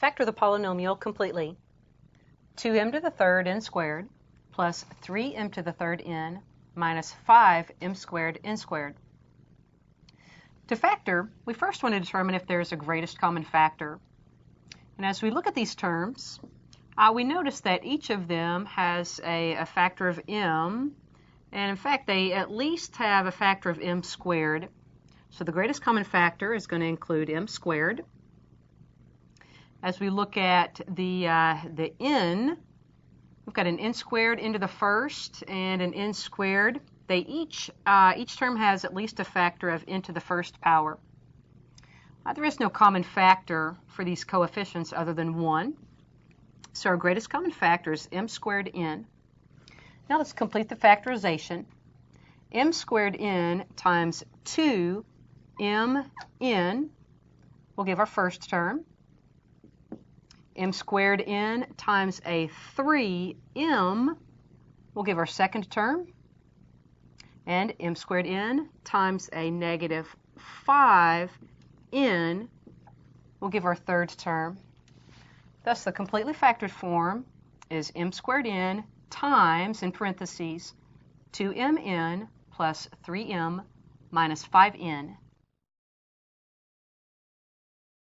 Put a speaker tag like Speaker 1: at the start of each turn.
Speaker 1: Factor the polynomial completely. 2m to the third n squared plus 3m to the third n minus 5m squared n squared. To factor, we first want to determine if there is a greatest common factor. And as we look at these terms, we notice that each of them has a factor of m, and in fact they at least have a factor of m squared. So the greatest common factor is going to include m squared. As we look at the n, we've got an n squared into the first and an n squared. They each term has at least a factor of n to the first power. There is no common factor for these coefficients other than 1. So our greatest common factor is m squared n. Now let's complete the factorization. M squared n times 2mn will give our first term. M squared n times a 3m will give our second term. And m squared n times a negative 5n will give our third term. Thus, the completely factored form is m squared n times, in parentheses, 2mn plus 3m minus 5n.